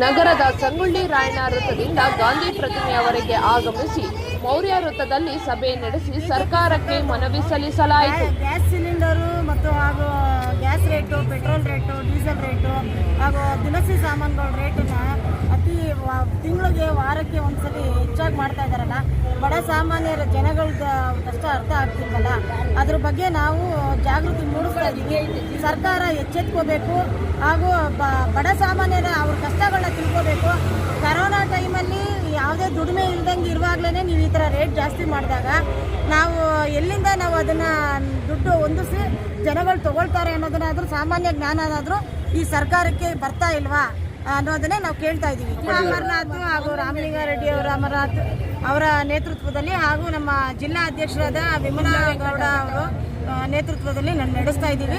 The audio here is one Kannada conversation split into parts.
ನಗರದ ಸಂಗೊಳ್ಳಿ ರಾಯಣ್ಣ ವೃತ್ತದಿಂದ ಗಾಂಧಿ ಪ್ರತಿಮೆಯವರೆಗೆ ಆಗಮಿಸಿ ಮೌರ್ಯ ವೃತ್ತದಲ್ಲಿ ಸಭೆ ನಡೆಸಿ ಸರ್ಕಾರಕ್ಕೆ ಮನವಿ ಸಲ್ಲಿಸಲಾಯಿತು. ಗ್ಯಾಸ್ ಸಿಲಿಂಡರು ಮತ್ತು ಹಾಗೂ gas rate, petrol rate, diesel rate ಹಾಗೂ ದಿನಸಿ ಸಾಮಾನುಗಳ ರೇಟನ್ನ ಅತಿ ತಿಂಗಳಿಗೆ ವಾರಕ್ಕೆ ಒಂದ್ಸಲಿ ಹೆಚ್ಚಾಗಿ ಮಾಡ್ತಾ ಇದ್ದಾರಲ್ಲ, ಬಡ ಸಾಮಾನ್ಯರ ಜನಗಳದ್ದು ಕಷ್ಟ ಅರ್ಥ ಆಗ್ತಿಲ್ವಲ್ಲ, ಅದ್ರ ಬಗ್ಗೆ ನಾವು ಜಾಗೃತಿ ಮೂಡಿಸ್ತಾ ಇದ್ದೀವಿ. ಸರ್ಕಾರ ಎಚ್ಚೆತ್ಕೋಬೇಕು ಹಾಗೂ ಬಡ ಸಾಮಾನ್ಯರ ಅವ್ರ ಕಷ್ಟಗಳನ್ನ ತಿಳ್ಕೋಬೇಕು. ಕರೋನಾ ಟೈಮಲ್ಲಿ ಯಾವುದೇ ದುಡಿಮೆ ಇಲ್ದಂಗೆ ಇರುವಾಗಲೇ ನೀವು ಈ ಥರ ರೇಟ್ ಜಾಸ್ತಿ ಮಾಡಿದಾಗ ನಾವು ಎಲ್ಲಿಂದ ನಾವು ಅದನ್ನು ದುಡ್ಡು ಹೊಂದಿಸಿ ಜನಗಳು ತಗೊಳ್ತಾರೆ ಅನ್ನೋದನ್ನಾದರೂ ಸಾಮಾನ್ಯ ಜ್ಞಾನನಾದರೂ ಈ ಸರ್ಕಾರಕ್ಕೆ ಬರ್ತಾ ಇಲ್ವಾ ಅನ್ನೋದನ್ನೇ ನಾವು ಕೇಳ್ತಾ ಇದ್ದೀವಿ. ಅಮರನಾಥ್ ಹಾಗೂ ರಾಮಲಿಂಗಾರೆಡ್ಡಿ ಅವರ ಅಮರನಾಥ್ ಅವರ ನೇತೃತ್ವದಲ್ಲಿ ಹಾಗೂ ನಮ್ಮ ಜಿಲ್ಲಾ ಅಧ್ಯಕ್ಷರಾದ ವಿಮಲಾ ಗೌಡ ಅವರು ನೇತೃತ್ವದಲ್ಲಿ ನಡೆಸ್ತಾ ಇದ್ದೀವಿ.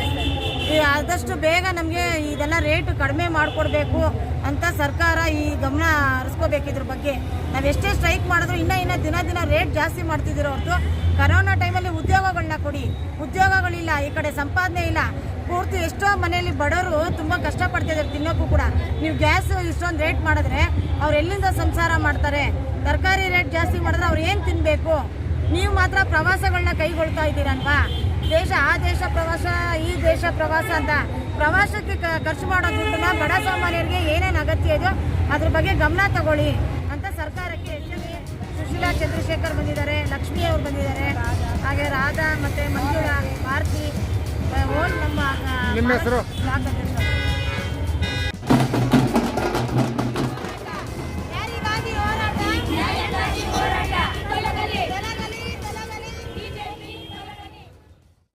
ಆದಷ್ಟು ಬೇಗ ನಮಗೆ ಇದೆಲ್ಲ ರೇಟ್ ಕಡಿಮೆ ಮಾಡಿಕೊಡ್ಬೇಕು ಅಂತ ಸರ್ಕಾರ ಈ ಗಮನ ಹರಿಸ್ಕೋಬೇಕು. ಇದ್ರ ಬಗ್ಗೆ ನಾವು ಎಷ್ಟೇ ಸ್ಟ್ರೈಕ್ ಮಾಡಿದ್ರು ಇನ್ನೂ ದಿನ ರೇಟ್ ಜಾಸ್ತಿ ಮಾಡ್ತಿದ್ದೀರೋ ಹೊರತು ಕರೋನಾ ಟೈಮಲ್ಲಿ ಉದ್ಯೋಗಗಳನ್ನ ಕೊಡಿ. ಉದ್ಯೋಗಗಳಿಲ್ಲ, ಈ ಕಡೆ ಸಂಪಾದನೆ ಇಲ್ಲ. ಪೂರ್ತಿ ಎಷ್ಟೋ ಮನೆಯಲ್ಲಿ ಬಡವರು ತುಂಬ ಕಷ್ಟಪಡ್ತಿದ್ದಾರೆ ತಿನ್ನೋಕ್ಕೂ ಕೂಡ. ನೀವು ಗ್ಯಾಸ್ ಇಷ್ಟೊಂದು ರೇಟ್ ಮಾಡಿದ್ರೆ ಅವ್ರು ಎಲ್ಲಿಂದ ಸಂಸಾರ ಮಾಡ್ತಾರೆ? ತರಕಾರಿ ರೇಟ್ ಜಾಸ್ತಿ ಮಾಡಿದ್ರೆ ಅವ್ರು ಏನು ತಿನ್ನಬೇಕು? ನೀವು ಮಾತ್ರ ಪ್ರವಾಸಗಳನ್ನ ಕೈಗೊಳ್ತಾ ಇದ್ದೀರಲ್ವಾ? ಆ ದೇಶ ಪ್ರವಾಸ, ಈ ದೇಶ ಪ್ರವಾಸ ಅಂತ ಪ್ರವಾಸಕ್ಕೆ ಖರ್ಚು ಮಾಡೋ ದುಡ್ಡನ್ನ ಬಡ ಸಾಮಾನ್ಯರಿಗೆ ಏನೇನು ಅಗತ್ಯ ಇದೆಯೋ ಅದ್ರ ಬಗ್ಗೆ ಗಮನ ತಗೊಳ್ಳಿ ಅಂತ ಸರ್ಕಾರಕ್ಕೆ ಸುಶೀಲಾ ಚಂದ್ರಶೇಖರ್ ಬಂದಿದ್ದಾರೆ, ಲಕ್ಷ್ಮಿ ಅವರು ಬಂದಿದ್ದಾರೆ, ಹಾಗೆ ರಾಧಾ ಮತ್ತು ಮಂಜುಳಾ, ಭಾರತಿ, ಓಲ್ ನಮ್ಮ ಹೆಸರು